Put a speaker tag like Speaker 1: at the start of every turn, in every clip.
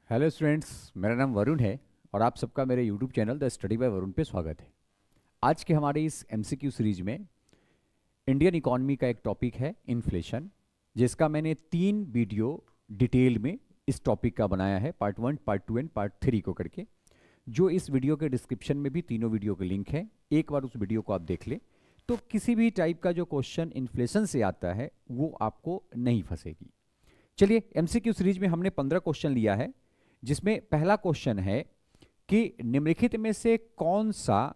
Speaker 1: Hello students, मेरा नाम वरुण है और आप सबका मेरे YouTube channel the study bye Varun पे स्वागत है। आज के हमारे इस एमसीक्यू सीरीज में इंडियन इकोनॉमी का एक टॉपिक है इन्फ्लेशन, जिसका मैंने 3 वीडियो डिटेल में इस टॉपिक का बनाया है, पार्ट 1, पार्ट 2 एंड पार्ट 3 को करके। जो इस वीडियो के डिस्क्रिप्शन में भी तीनों वीडियो के लिंक है, एक बार उस वीडियो को आप देख लें तो किसी भी टाइप का जो क्वेश्चन इन्फ्लेशन से आता है वो आपको नहीं फंसेगी। चलिए, एमसीक्यू सीरीज में हमने 15 क्वेश्चन लिया है, जिसमें पहला क्वेश्चन है कि निम्नलिखित में से कौन सा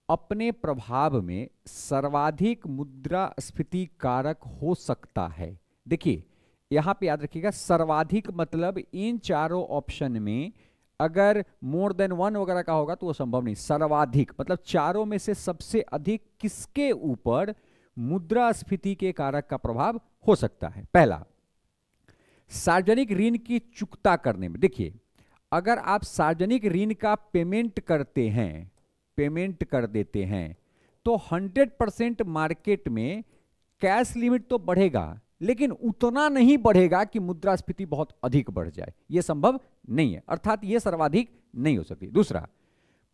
Speaker 1: अपने प्रभाव में सर्वाधिक मुद्रास्फीति कारक हो सकता है। देखिए, यहां पे याद रखिएगा, सर्वाधिक मतलब इन चारों ऑप्शन में अगर मोर देन 1 वगैरह का होगा तो वो संभव नहीं। सर्वाधिक मतलब चारों में से सबसे अधिक किसके ऊपर मुद्रास्फीति के कारक का प्रभाव हो सकता है। पहला, सार्वजनिक ऋण की चुकता करने में। देखिए, अगर आप सार्वजनिक ऋण का पेमेंट कर देते हैं तो 100% मार्केट में कैश लिमिट तो बढ़ेगा, लेकिन उतना नहीं बढ़ेगा कि मुद्रास्फीति बहुत अधिक बढ़ जाए। यह संभव नहीं है, अर्थात यह सर्वाधिक नहीं हो सकती। दूसरा,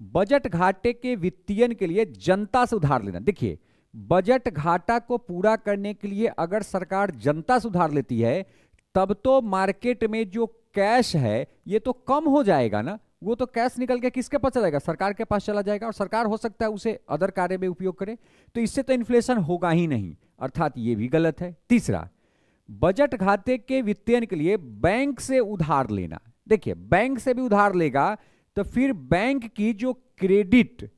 Speaker 1: बजट घाटे के वित्तीयन के लिए जनता से उधार लेना। देखिए, बजट घाटा को पूरा करने के लिए अगर सरकार जनता से उधार लेती है तब तो मार्केट में जो कैश है ये तो कम हो जाएगा ना। वो तो कैश निकल के किसके पास चला जाएगा? सरकार के पास चला जाएगा, और सरकार हो सकता है उसे अदर कार्य में उपयोग करे, तो इससे तो इन्फ्लेशन होगा ही नहीं, अर्थात ये भी गलत है। तीसरा, बजट खाते के वित्तीयन के लिए बैंक से उधार लेना। देखिए, बैंक से भी उधार लेगा तो फिर बैंक की जो क्रेडिट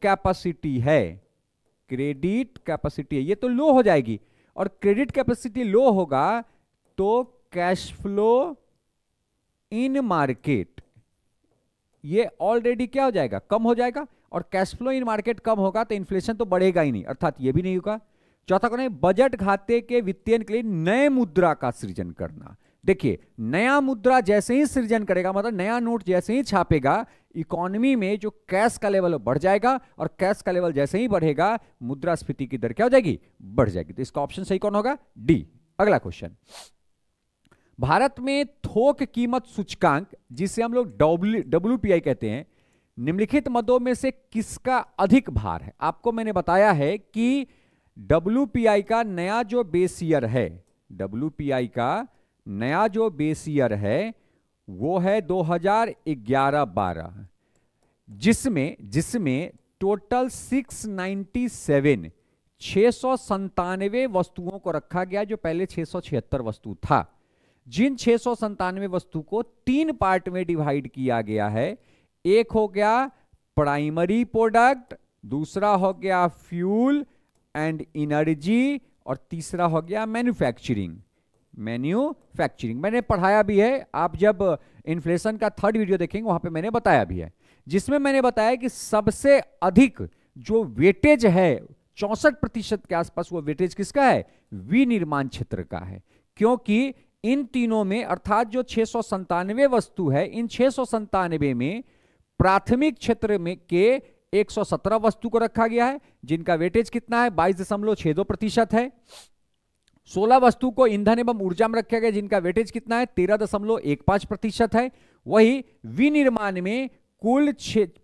Speaker 1: कैपेसिटी है ये तो लो हो जाएगी, और क्रेडिट कैपेसिटी लो होगा तो कैश फ्लो इन मार्केट ये ऑलरेडी क्या हो जाएगा? कम हो जाएगा, और कैश फ्लो इन मार्केट कम होगा तो इन्फ्लेशन तो बढ़ेगा ही नहीं, अर्थात ये भी नहीं होगा। चौथा कौन है? बजट खाते के वित्तीयन के लिए नए मुद्रा का सृजन करना। देखिए, नया मुद्रा जैसे ही सृजन करेगा, मतलब नया नोट जैसे ही छापेगा, इकोनॉमी में जो कैश का लेवल बढ़ जाएगा, और कैश का लेवल जैसे ही बढ़ेगा मुद्रास्फीति की दर क्या हो जाएगी? बढ़ जाएगी। तो इसका ऑप्शन सही कौन होगा? डी। अगला क्वेश्चन, भारत में थोक कीमत सूचकांक, जिसे हम लोग WPI कहते हैं, निम्नलिखित मदों में से किसका अधिक भार है? आपको मैंने बताया है कि WPI का नया जो बेस ईयर है, WPI का नया जो बेस ईयर है वो है 2011-12, जिसमें टोटल 697 वस्तुओं को रखा गया, जो पहले 676 वस्तु था। जिन 697 वस्तु को 3 पार्ट में डिवाइड किया गया है। एक हो गया प्राइमरी प्रोडक्ट, दूसरा हो गया फ्यूल एंड एनर्जी, और तीसरा हो गया मैन्युफैक्चरिंग। मैंने पढ़ाया भी है, आप जब इन्फ्लेशन का 3rd वीडियो देखेंगे वहां पे मैंने बताया भी है, जिसमें मैंने बताया कि सबसे अधिक जो वेटेज है 64% के आसपास, वो वेटेज किसका है? विनिर्माण क्षेत्र का है। क्योंकि इन तीनों में, अर्थात जो 697 वस्तु है, इन 697 में प्राथमिक क्षेत्र में के 117 वस्तु को रखा गया है, जिनका वेटेज कितना है? 22.62% है। 16 वस्तु को ईंधन एवं ऊर्जा में रखा गया, जिनका वेटेज कितना है? 13.15% है। वही विनिर्माण में कुल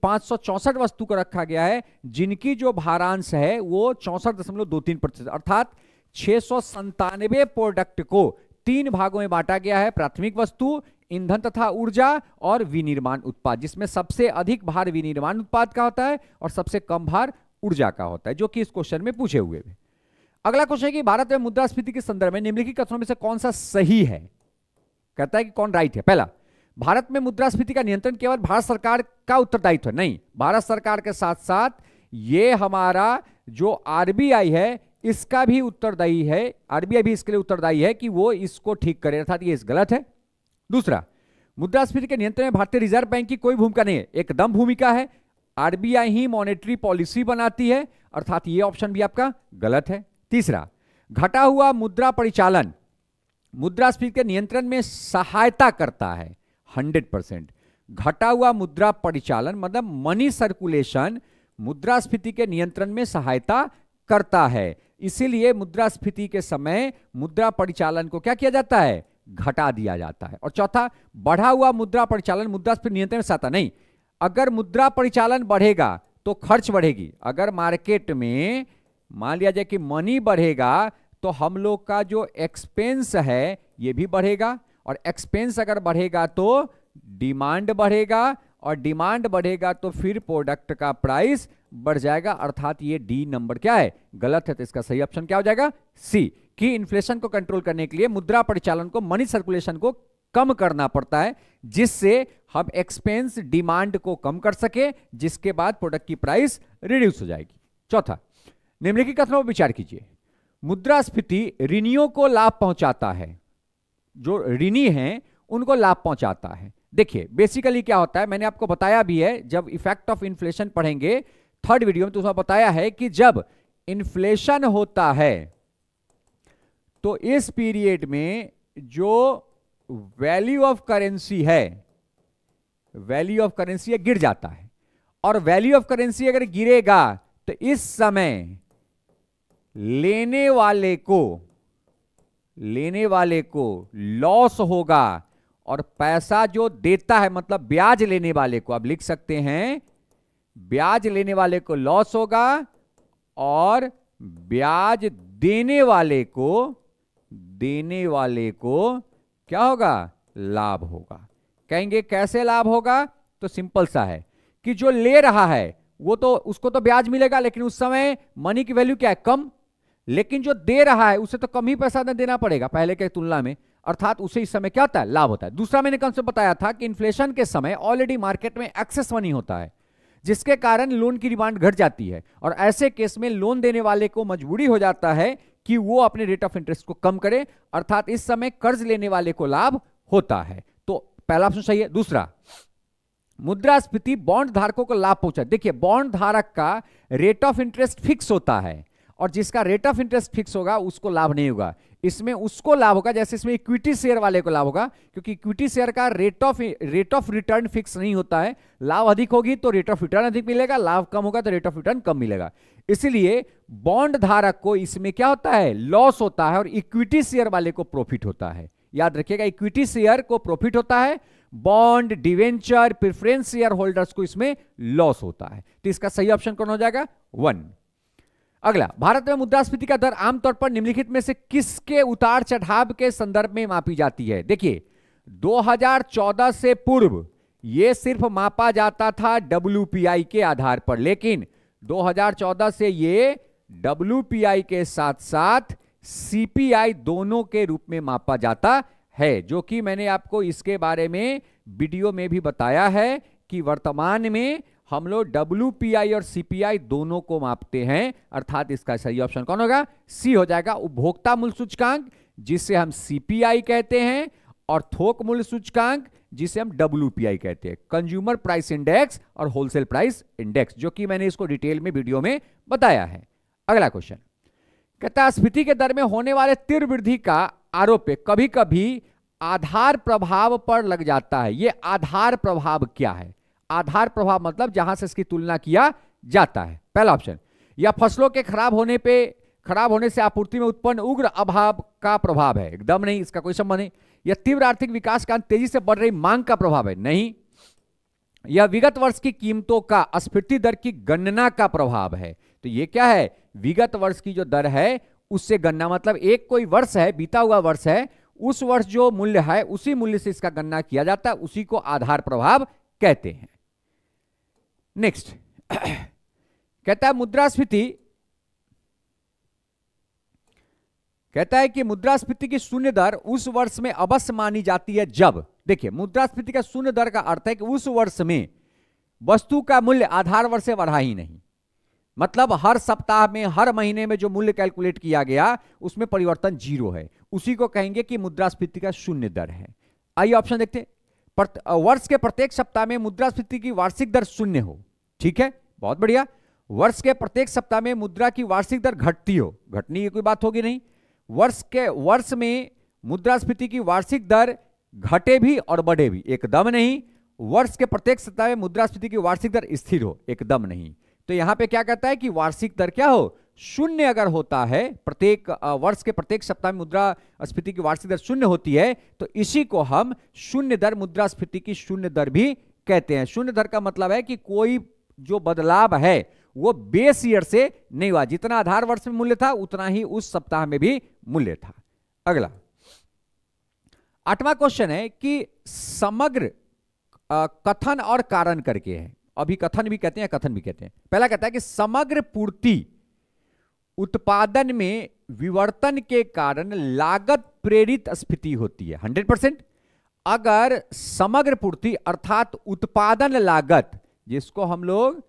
Speaker 1: 564 वस्तु को रखा गया है, जिनकी जो भारांश है वो 64.23%, अर्थात 697 प्रोडक्ट को 3 भागों में बांटा गया है। प्राथमिक वस्तु, ईंधन तथा ऊर्जा, और विनिर्माण उत्पाद, जिसमें सबसे अधिक भार विनिर्माण उत्पाद का होता है और सबसे कम भार ऊर्जा का होता है, जो कि इस क्वेश्चन में पूछे हुए हैं। अगला क्वेश्चन है कि भारत में मुद्रास्फीति के संदर्भ में निम्नलिखित कथनों में से कौन सा सही है? कहता है कि कौन राइट है। पहला, भारत में मुद्रास्फीति का नियंत्रण केवल भारत सरकार का उत्तरदायित्व है। नहीं, भारत सरकार के साथ साथ ये हमारा जो RBI है इसका भी उत्तरदायी है। RBI भी इसके लिए उत्तरदायी है कि वो इसको ठीक करे, अर्थात ये गलत है। दूसरा, मुद्रास्फीति के नियंत्रण में भारतीय रिजर्व बैंक की कोई भूमिका नहीं है, एकदम भूमिका है। RBI ही मॉनेटरी पॉलिसी बनाती है, अर्थात ये ऑप्शन भी आपका गलत है। तीसरा, घटा हुआ मुद्रा परिचालन मुद्रास्फीति के नियंत्रण में सहायता करता है 100%। घटा हुआ मुद्रा परिचालन मतलब मनी सर्कुलेशन मुद्रास्फीति के नियंत्रण में सहायता करता है। इसीलिए मुद्रास्फीति के समय मुद्रा परिचालन को क्या किया जाता है? घटा दिया जाता है। और चौथा, बढ़ा हुआ मुद्रा परिचालन मुद्रास्फीति नियंत्रण में आता नहीं। अगर मुद्रा परिचालन बढ़ेगा तो खर्च बढ़ेगी। अगर मार्केट में मान लिया जाए कि मनी बढ़ेगा तो हम लोग का जो एक्सपेंस है ये भी बढ़ेगा, और एक्सपेंस अगर बढ़ेगा तो डिमांड बढ़ेगा, और डिमांड बढ़ेगा तो फिर प्रोडक्ट का प्राइस बढ़ जाएगा। अर्थात ये डी नंबर क्या है, गलत है। तो इसका सही ऑप्शन क्या हो जाएगा, सी, कि इन्फ्लेशन को कंट्रोल करने के लिए मुद्रा परिचालन को, मनी सर्कुलेशन को कम करना पड़ता है, जिससे हम एक्सपेंस डिमांड को कम कर सके, जिसके बाद प्रोडक्ट की प्राइस रिड्यूस हो जाएगी। चौथा, निम्नलिखित कथनों पर विचार कीजिए। मुद्रास्फीति ऋणियों को लाभ पहुंचाता है, जो ऋणी हैं उनको लाभ पहुंचाता है। देखिए बेसिकली क्या होता है, मैंने आपको बताया भी है जब इफेक्ट ऑफ इन्फ्लेशन पढ़ेंगे थर्ड वीडियो में, तो उसमें बताया है कि जब इन्फ्लेशन होता है तो इस पीरियड में जो वैल्यू ऑफ करेंसी है, वैल्यू ऑफ करेंसी गिर जाता है, और वैल्यू ऑफ करेंसी अगर गिरेगा तो इस समय लेने वाले को लॉस होगा, और पैसा जो देता है मतलब ब्याज लेने वाले को, आप लिख सकते हैं ब्याज लेने वाले को लॉस होगा, और ब्याज देने वाले को क्या होगा, लाभ होगा। कहेंगे कैसे लाभ होगा, तो सिंपल सा है कि जो ले रहा है वो तो उसको तो ब्याज मिलेगा, लेकिन उस समय मनी की वैल्यू क्या है, कम, लेकिन जो दे रहा है उसे तो कम ही पैसा देना पड़ेगा पहले के तुलना में, अर्थात उसे इस समय क्या होता है, लाभ होता है। दूसरा मैंने कंसेप्ट बताया था कि इन्फ्लेशन के समय ऑलरेडी मार्केट में एक्सेस मनी होता है, जिसके कारण लोन की डिमांड घट जाती है, और ऐसे केस में लोन देने वाले को मजबूरी हो जाता है कि वो अपने रेट ऑफ इंटरेस्ट को कम करे, अर्थात इस समय कर्ज लेने वाले को लाभ होता है। तो पहला ऑप्शन सही है। दूसरा, मुद्रास्फीति बॉन्ड धारकों को लाभ पहुंचा। देखिए बॉन्ड धारक का रेट ऑफ इंटरेस्ट फिक्स होता है, और जिसका रेट ऑफ इंटरेस्ट फिक्स होगा उसको लाभ नहीं होगा। इसमें उसको लाभ होगा, जैसे इसमें इक्विटी शेयर वाले को लाभ होगा, क्योंकि इक्विटी शेयर का रेट ऑफ रिटर्न फिक्स नहीं होता है। लाभ अधिक होगी तो रेट ऑफ रिटर्न अधिक मिलेगा, लाभ कम होगा तो रेट ऑफ रिटर्न कम मिलेगा। इसलिए बॉन्ड धारक को इसमें क्या होता है, लॉस होता है, और इक्विटी शेयर वाले को प्रॉफिट होता है। याद रखिएगा, इक्विटी शेयर को प्रॉफिट होता है, bond, debenture, preference share holders को इसमें लॉस होता है। तो इसका सही ऑप्शन कौन हो जाएगा, 1। अगला, भारत में मुद्रास्फीति का दर आमतौर पर निम्नलिखित में से किसके उतार चढ़ाव के संदर्भ में मापी जाती है। देखिए 2014 से पूर्व यह सिर्फ मापा जाता था WPI के आधार पर, लेकिन 2014 से ये WPI के साथ साथ CPI दोनों के रूप में मापा जाता है, जो कि मैंने आपको इसके बारे में वीडियो में भी बताया है कि वर्तमान में हम लोग WPI और CPI दोनों को मापते हैं। अर्थात इसका सही ऑप्शन कौन होगा, सी हो जाएगा। उपभोक्ता मूल्य सूचकांक जिसे हम CPI कहते हैं, और थोक मूल्य सूचकांक जिसे हम WPI कहते हैं, कंज्यूमर प्राइस इंडेक्स और होलसेल प्राइस इंडेक्स, जो कि मैंने इसको डिटेल में वीडियो में बताया है। अगला क्वेश्चन कहता है, स्फीति के दर में होने वाले तीव्र वृद्धि का आरोप कभी कभी आधार प्रभाव पर लग जाता है। यह आधार प्रभाव क्या है, आधार प्रभाव मतलब जहां से इसकी तुलना किया जाता है। पहला ऑप्शन, या फसलों के खराब होने से आपूर्ति में उत्पन्न उग्र अभाव का प्रभाव है, एकदम नहीं, इसका कोई संबंध नहीं। यह तीव्र आर्थिक विकास का तेजी से बढ़ रही मांग का प्रभाव है, नहीं। यह विगत वर्ष की कीमतों का स्फीति दर की गणना का प्रभाव है। तो ये क्या है, विगत वर्ष की जो दर है उससे गणना, मतलब एक कोई वर्ष है, बीता हुआ वर्ष है, उस वर्ष जो मूल्य है उसी मूल्य से इसका गणना किया जाता है, उसी को आधार प्रभाव कहते हैं। नेक्स्ट कहता है मुद्रास्फीति, कहता है कि मुद्रास्फीति की शून्य दर उस वर्ष में अवश्य मानी जाती है जब, देखिए मुद्रास्फीति का शून्य दर का अर्थ है कि उस वर्ष में वस्तु का मूल्य आधार वर्ष से बढ़ा ही नहीं, मतलब हर सप्ताह में, हर महीने में जो मूल्य कैलकुलेट किया गया उसमें परिवर्तन 0 है, उसी को कहेंगे कि मुद्रास्फीति का शून्य दर है। आइए ऑप्शन देखते हैं। वर्ष के प्रत्येक सप्ताह में मुद्रास्फीति की वार्षिक दर 0 हो, ठीक है, बहुत बढ़िया। वर्ष के प्रत्येक सप्ताह में मुद्रा की वार्षिक दर घटती हो, घटने की कोई बात होगी नहीं। वर्ष में मुद्रास्फीति की वार्षिक दर घटे भी और बढ़े भी, एकदम नहीं। वर्ष के प्रत्येक सप्ताह में मुद्रास्फीति की वार्षिक दर स्थिर हो, एकदम नहीं। तो यहां पे क्या कहता है कि वार्षिक दर क्या हो, शून्य अगर होता है, प्रत्येक वर्ष के प्रत्येक सप्ताह में मुद्रास्फीति की वार्षिक दर शून्य होती है, तो इसी को हम शून्य दर, मुद्रास्फीति की शून्य दर भी कहते हैं। शून्य दर का मतलब है कि कोई जो बदलाव है वो बेस ईयर से नहीं हुआ, जितना आधार वर्ष में मूल्य था उतना ही उस सप्ताह में भी मूल्य था। अगला 8वां क्वेश्चन है कि समग्र कथन और कारण करके है। अभी कथन भी कहते हैं, कथन भी कहते हैं। पहला कहता है कि समग्र पूर्ति उत्पादन में विवर्तन के कारण लागत प्रेरित स्फीति होती है 100%। अगर समग्र पूर्ति अर्थात उत्पादन लागत, जिसको हम लोग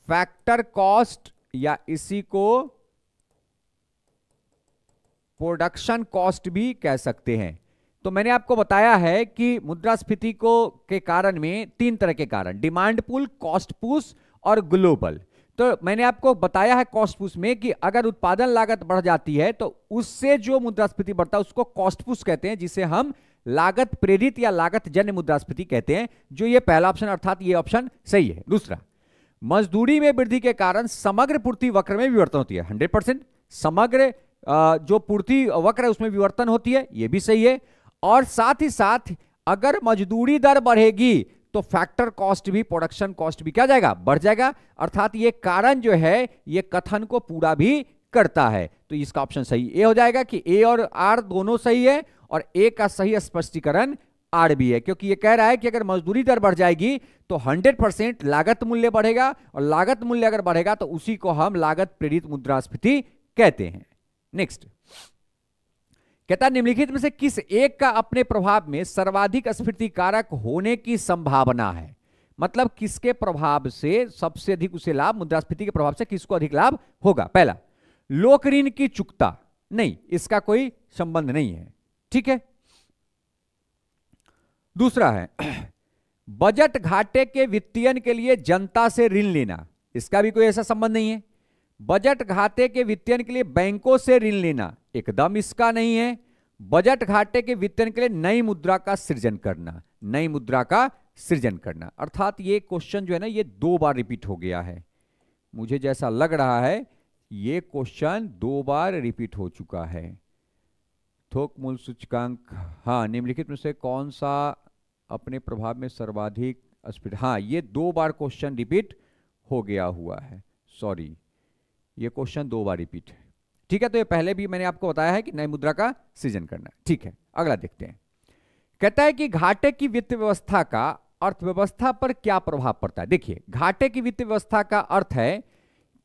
Speaker 1: फैक्टर कॉस्ट या इसी को प्रोडक्शन कॉस्ट भी कह सकते हैं। तो मैंने आपको बताया है कि मुद्रास्फीति को के कारण में 3 तरह के कारण, डिमांड पुल, कॉस्ट पुश और ग्लोबल। तो मैंने आपको बताया है कॉस्ट पुश में कि अगर उत्पादन लागत बढ़ जाती है तो उससे जो मुद्रास्फीति बढ़ता है उसको कॉस्ट पुश कहते हैं, जिसे हम लागत प्रेरित या लागत जन्य मुद्रास्फीति कहते हैं। जो ये पहला ऑप्शन अर्थात ये ऑप्शन सही है। दूसरा, मजदूरी में वृद्धि के कारण समग्र पूर्ति वक्र में विवर्तन होती है 100%। समग्र जो पूर्ति वक्र है उसमें विवर्तन होती है, ये भी सही है। और साथ ही साथ अगर मजदूरी दर बढ़ेगी तो फैक्टर कॉस्ट भी, प्रोडक्शन कॉस्ट भी क्या जाएगा, बढ़ जाएगा। अर्थात ये कारण जो है ये कथन को पूरा भी करता है। तो इसका ऑप्शन सही ए हो जाएगा कि ए और आर दोनों सही है, और ए का सही स्पष्टीकरण आर भी है, क्योंकि ये कह रहा है कि अगर मजदूरी दर बढ़ जाएगी तो 100% लागत मूल्य बढ़ेगा, और लागत मूल्य अगर बढ़ेगा तो उसी को हम लागत प्रेरित मुद्रास्फीति कहते हैं। नेक्स्ट कहता है निम्नलिखित में से किस एक का अपने प्रभाव में सर्वाधिक स्फीति कारक होने की संभावना है। मतलब किसके प्रभाव से सबसे अधिक उसे लाभ, मुद्रास्फीति के प्रभाव से किसको अधिक लाभ होगा। पहला, लोक ऋण की चुकता, नहीं, इसका कोई संबंध नहीं है, ठीक है। दूसरा है बजट घाटे के वित्तीयन के लिए जनता से ऋण लेना, इसका भी कोई ऐसा संबंध नहीं है। बजट घाटे के वित्तीयन के लिए बैंकों से ऋण लेना, एकदम इसका नहीं है। बजट घाटे के वित्तीयन के लिए नई मुद्रा का सृजन करना, नई मुद्रा का सृजन करना। अर्थात ये क्वेश्चन जो है ना ये 2 बार रिपीट हो गया है, मुझे जैसा लग रहा है ये क्वेश्चन 2 बार रिपीट हो चुका है। थोक मूल्य सूचकांक, हाँ, निम्नलिखित में से कौन सा अपने प्रभाव में सर्वाधिक स्फीति, हाँ, ये 2 बार क्वेश्चन रिपीट हो गया हुआ है। सॉरी, ये क्वेश्चन 2 बार रिपीट है, ठीक है। तो ये पहले भी मैंने आपको बताया है कि नई मुद्रा का सृजन करना है, ठीक है। अगला देखते हैं। कहता है कि घाटे की वित्त व्यवस्था का अर्थव्यवस्था पर क्या प्रभाव पड़ता है। देखिए, घाटे की वित्त व्यवस्था का अर्थ है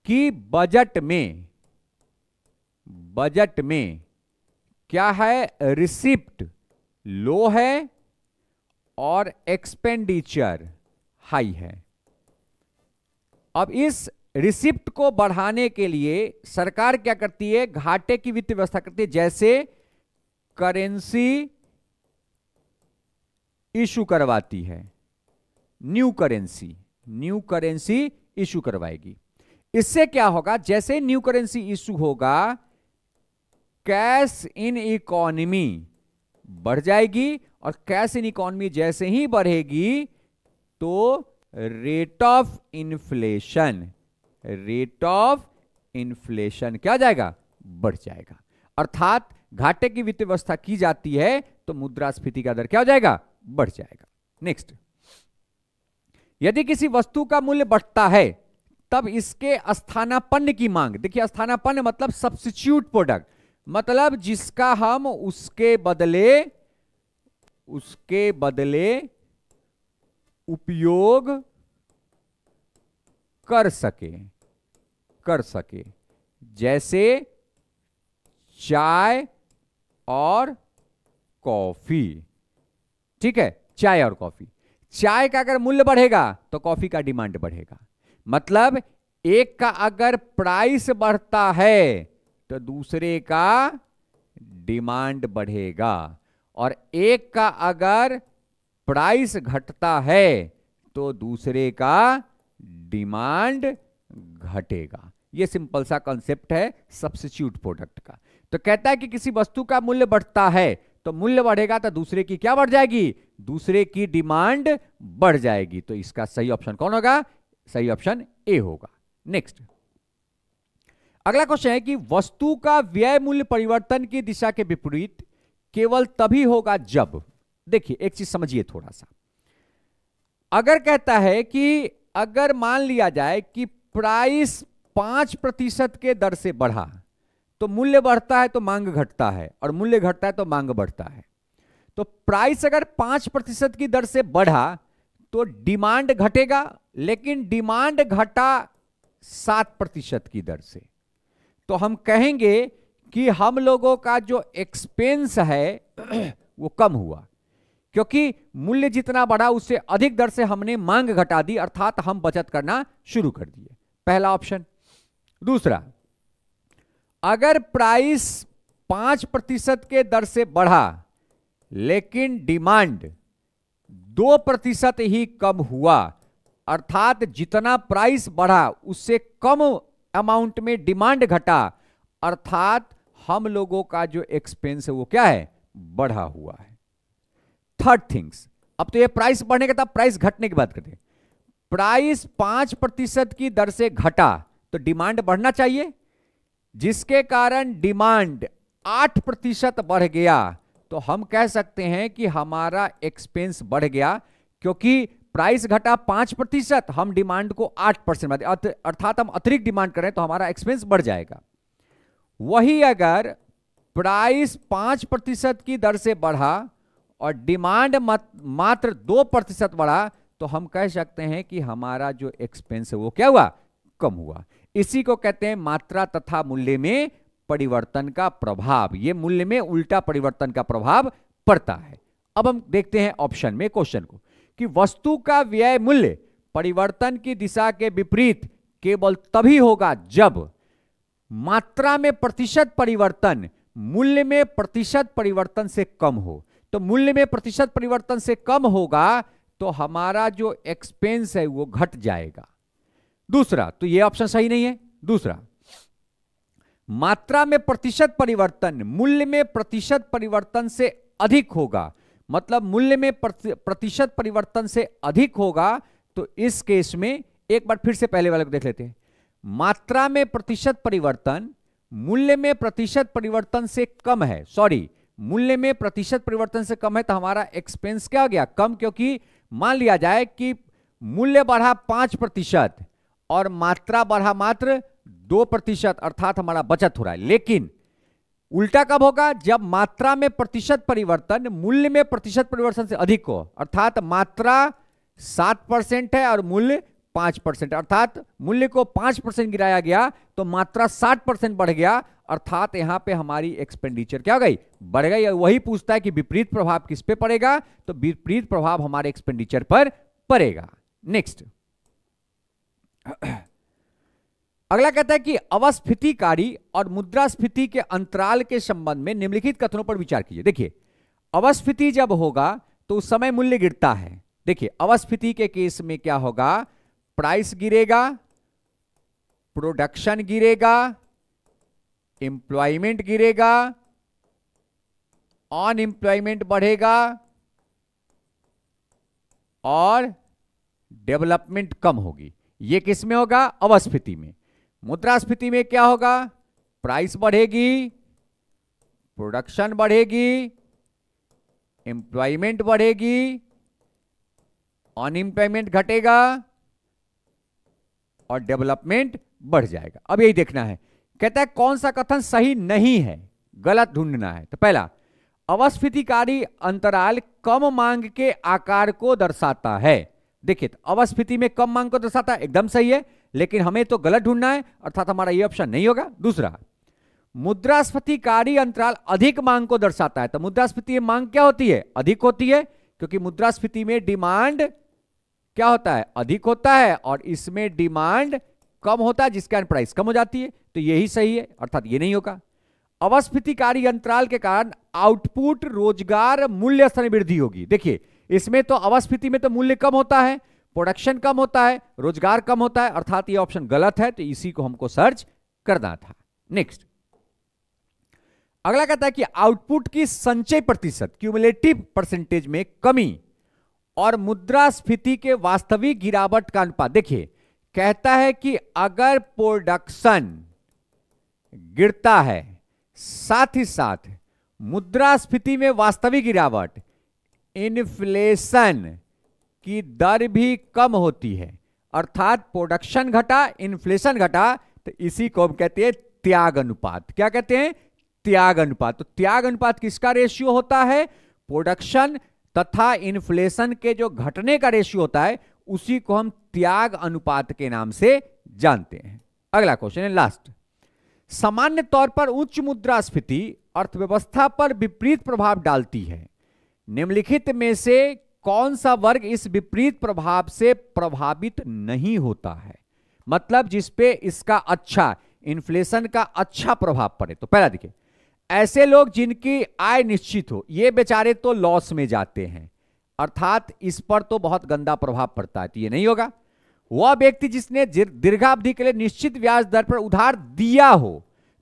Speaker 1: कि बजट में क्या है, रिसिप्ट लो है और एक्सपेंडिचर हाई है। अब इस रिसिप्ट को बढ़ाने के लिए सरकार क्या करती है, घाटे की वित्त व्यवस्था करती है। जैसे करेंसी इशू करवाती है, न्यू करेंसी इशू करवाएगी। इससे क्या होगा, जैसे न्यू करेंसी इशू होगा कैश इन इकोनॉमी बढ़ जाएगी, और कैश इन इकोनॉमी जैसे ही बढ़ेगी तो रेट ऑफ इन्फ्लेशन क्या जाएगा, बढ़ जाएगा। अर्थात घाटे की वित्त व्यवस्था की जाती है तो मुद्रास्फीति का दर क्या हो जाएगा, बढ़ जाएगा। नेक्स्ट, यदि किसी वस्तु का मूल्य बढ़ता है तब इसके स्थानापन्न की मांग, देखिए स्थानापन्न मतलब सब्स्टिट्यूट प्रोडक्ट, मतलब जिसका हम उसके बदले उपयोग कर सके, जैसे चाय और कॉफी, ठीक है। चाय और कॉफी, चाय का अगर मूल्य बढ़ेगा तो कॉफी का डिमांड बढ़ेगा। मतलब एक का अगर प्राइस बढ़ता है तो दूसरे का डिमांड बढ़ेगा, और एक का अगर प्राइस घटता है तो दूसरे का डिमांड घटेगा। यह सिंपल सा कॉन्सेप्ट है सब्स्टिट्यूट प्रोडक्ट का। तो कहता है कि किसी वस्तु का मूल्य बढ़ता है तो मूल्य बढ़ेगा तो दूसरे की क्या बढ़ जाएगी, दूसरे की डिमांड बढ़ जाएगी। तो इसका सही ऑप्शन कौन होगा, सही ऑप्शन ए होगा। नेक्स्ट, अगला क्वेश्चन है कि वस्तु का व्यय मूल्य परिवर्तन की दिशा के विपरीत केवल तभी होगा जब, देखिए एक चीज समझिए थोड़ा सा, अगर कहता है कि अगर मान लिया जाए कि प्राइस 5% के दर से बढ़ा तो मूल्य बढ़ता है तो मांग घटता है, और मूल्य घटता है तो मांग बढ़ता है। तो प्राइस अगर 5% की दर से बढ़ा तो डिमांड घटेगा, लेकिन डिमांड घटा 7% की दर से, तो हम कहेंगे कि हम लोगों का जो एक्सपेंस है वो कम हुआ, क्योंकि मूल्य जितना बढ़ा उससे अधिक दर से हमने मांग घटा दी, अर्थात हम बचत करना शुरू कर दिए। पहला ऑप्शन। दूसरा, अगर प्राइस 5% के दर से बढ़ा लेकिन डिमांड 2% ही कम हुआ, अर्थात जितना प्राइस बढ़ा उससे कम अमाउंट में डिमांड घटा, अर्थात हम लोगों का जो एक्सपेंस है वो क्या है, बढ़ा हुआ है। थर्ड थिंग्स, अब तो ये प्राइस बढ़ने के, तब प्राइस घटने की बात करते हैं। प्राइस 5% की दर से घटा तो डिमांड बढ़ना चाहिए, जिसके कारण डिमांड 8% बढ़ गया, तो हम कह सकते हैं कि हमारा एक्सपेंस बढ़ गया, क्योंकि प्राइस घटा 5%, हम डिमांड को 8%, अर्थात हम अतिरिक्त डिमांड करें तो हमारा एक्सपेंस बढ़ जाएगा। वही अगर प्राइस 5% की दर से बढ़ा और डिमांड मात्र 2% बढ़ा, तो हम कह सकते हैं कि हमारा जो एक्सपेंस है वो क्या हुआ, कम हुआ। इसी को कहते हैं मात्रा तथा मूल्य में परिवर्तन का प्रभाव। ये मूल्य में उल्टा परिवर्तन का प्रभाव पड़ता है। अब हम देखते हैं ऑप्शन में क्वेश्चन को, कि वस्तु का व्यय मूल्य परिवर्तन की दिशा के विपरीत केवल तभी होगा जब मात्रा में प्रतिशत परिवर्तन मूल्य में प्रतिशत परिवर्तन से कम हो। तो मूल्य में प्रतिशत परिवर्तन से कम होगा तो हमारा जो एक्सपेंस है वो घट जाएगा। दूसरा, तो ये ऑप्शन सही नहीं है। दूसरा, मात्रा में प्रतिशत परिवर्तन मूल्य में प्रतिशत परिवर्तन से अधिक होगा, मतलब मूल्य में प्रतिशत परिवर्तन से अधिक होगा, तो इस केस में एक बार फिर से पहले वाले को देख लेते हैं। मात्रा में प्रतिशत परिवर्तन मूल्य में प्रतिशत परिवर्तन से कम है, सॉरी मूल्य में प्रतिशत परिवर्तन से कम है, तो हमारा एक्सपेंस क्या हो गया, कम, क्योंकि मान लिया जाए कि मूल्य बढ़ा 5% और मात्रा बढ़ा मात्र 2%, अर्थात हमारा बचत हो रहा है। लेकिन उल्टा कब होगा, जब मात्रा में प्रतिशत परिवर्तन मूल्य में प्रतिशत परिवर्तन से अधिक हो, अर्थात मात्रा 7% है और मूल्य 5%, अर्थात मूल्य को 5% गिराया गया तो मात्रा 60% बढ़ गया, अर्थात यहां पे हमारी एक्सपेंडिचर क्या हो गई, बढ़ गई। वही पूछता है कि विपरीत प्रभाव किस पे पड़ेगा, तो विपरीत प्रभाव हमारे एक्सपेंडिचर पर पड़ेगा। नेक्स्ट, अगला कहता है कि अवस्फीतिकारी और मुद्रास्फीति के अंतराल के संबंध में निम्नलिखित कथनों पर विचार कीजिए। देखिए, अवस्फीति जब होगा तो उस समय मूल्य गिरता है। देखिए, अवस्फीति के केस में क्या होगा, प्राइस गिरेगा, प्रोडक्शन गिरेगा, एम्प्लॉयमेंट गिरेगा, अनएम्प्लॉयमेंट बढ़ेगा और डेवलपमेंट कम होगी। ये किस में होगा, अवस्फीति में। मुद्रास्फीति में क्या होगा, प्राइस बढ़ेगी, प्रोडक्शन बढ़ेगी, एम्प्लॉयमेंट बढ़ेगी, अनएम्प्लॉयमेंट घटेगा और डेवलपमेंट बढ़ जाएगा। अब यही देखना है, कहता है कौन सा कथन सही नहीं है, गलत ढूंढना है। तो पहला, अवस्फीतिकारी अंतराल कम मांग के आकार को दर्शाता है। देखिए, तो अवस्फीति में कम मांग को दर्शाता है, एकदम सही है, लेकिन हमें तो गलत ढूंढना है, अर्थात हमारा ये ऑप्शन नहीं होगा। दूसरा, मुद्रास्फीतिकारी अंतराल अधिक मांग को दर्शाता है। तो मुद्रास्फीति में मांग क्या होती है, अधिक होती है, क्योंकि मुद्रास्फीति में डिमांड क्या होता है, अधिक होता है, और इसमें डिमांड कम होता है, जिसके कारण प्राइस कम हो जाती है। तो यही सही है, अर्थात ये नहीं होगा। अवस्फीतिकारी अंतराल के कारण आउटपुट, रोजगार, मूल्य स्तर में वृद्धि होगी। देखिए, इसमें तो अवस्फीति में तो मूल्य कम होता है, प्रोडक्शन कम होता है, रोजगार कम होता है, अर्थात ये ऑप्शन गलत है, तो इसी को हमको सर्च करना था। नेक्स्ट, अगला कहता है कि आउटपुट की संचय प्रतिशत, क्यूमुलेटिव परसेंटेज में कमी और मुद्रास्फीति के वास्तविक गिरावट का अनुपात। देखिए, कहता है कि अगर प्रोडक्शन गिरता है, साथ ही साथ मुद्रास्फीति में वास्तविक गिरावट, इन्फ्लेशन की दर भी कम होती है, अर्थात प्रोडक्शन घटा, इन्फ्लेशन घटा, तो इसी को हम कहते हैं त्याग अनुपात। क्या कहते हैं? त्याग अनुपात। तो त्याग अनुपात किसका रेशियो होता है? प्रोडक्शन तथा इन्फ्लेशन के जो घटने का रेशियो होता है उसी को हम त्याग अनुपात के नाम से जानते हैं। अगला क्वेश्चन है लास्ट। सामान्य तौर पर उच्च मुद्रास्फीति अर्थव्यवस्था पर विपरीत प्रभाव डालती है, निम्नलिखित में से कौन सा वर्ग इस विपरीत प्रभाव से प्रभावित नहीं होता है? मतलब जिसपे इसका अच्छा, इन्फ्लेशन का अच्छा प्रभाव पड़े। तो पहला देखिए, ऐसे लोग जिनकी आय निश्चित हो, ये बेचारे तो लॉस में जाते हैं, अर्थात इस पर तो बहुत गंदा प्रभाव पड़ता है, तो ये नहीं होगा। वह व्यक्ति जिसने दीर्घावधि के लिए निश्चित ब्याज दर पर उधार दिया हो,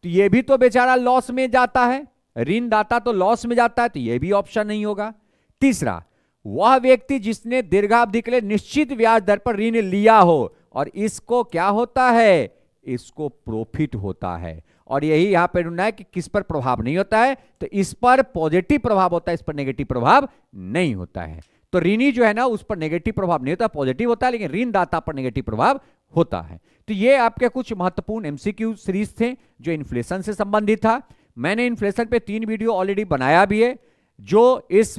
Speaker 1: तो ये भी तो बेचारा लॉस में जाता है, ऋणदाता तो लॉस में जाता है, तो ये भी ऑप्शन नहीं होगा। तीसरा, वह व्यक्ति जिसने दीर्घावधि के लिए निश्चित ब्याज दर पर ऋण लिया हो और इसको क्या होता है? इसको प्रॉफिट होता है। और यही यहां पर ढूंढना है कि किस पर प्रभाव नहीं होता है, तो इस पर पॉजिटिव प्रभाव होता है, इस पर नेगेटिव प्रभाव नहीं होता है। तो ऋणी जो है ना, उस पर नेगेटिव प्रभाव नहीं होता, पॉजिटिव होता है, लेकिन ऋणदाता पर नेगेटिव प्रभाव होता है। तो ये आपके कुछ महत्वपूर्ण एमसीक्यू सीरीज थे जो इन्फ्लेशन से संबंधित था। मैंने इन्फ्लेशन पे 3 वीडियो ऑलरेडी बनाया भी है, जो इस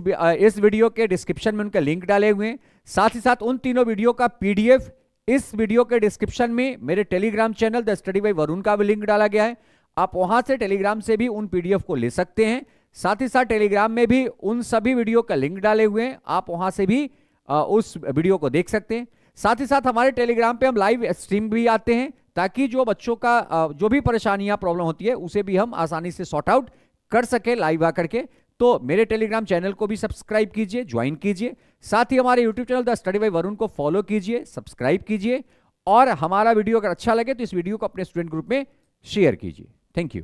Speaker 1: वीडियो के डिस्क्रिप्शन में उनके लिंक डाले हुए हैं। साथ ही साथ उन तीनों वीडियो का पीडीएफ इस वीडियो के डिस्क्रिप्शन में मेरे Telegram channel the study bye Varun का भी लिंक डाला गया है। आप वहां से टेलीग्राम से भी उन पीडीएफ को ले सकते हैं। साथ ही साथ टेलीग्राम में भी उन सभी वीडियो का लिंक डाले हुए हैं, आप वहां से भी उस वीडियो को देख सकते हैं। साथ ही साथ हमारे टेलीग्राम पे हम लाइव स्ट्रीम भी आते हैं, ताकि जो बच्चों का जो भी परेशानियां प्रॉब्लम होती है उसे भी हम आसानी से सॉर्ट आउट कर सके लाइव आकर के। तो मेरे टेलीग्राम चैनल को भी सब्सक्राइब कीजिए, ज्वाइन कीजिए। साथ ही हमारे YouTube channel the study bye Varun को फॉलो कीजिए, सब्सक्राइब कीजिए, और हमारा वीडियो अगर अच्छा लगे तो इस वीडियो को अपने स्टूडेंट ग्रुप में शेयर कीजिए। Thank you.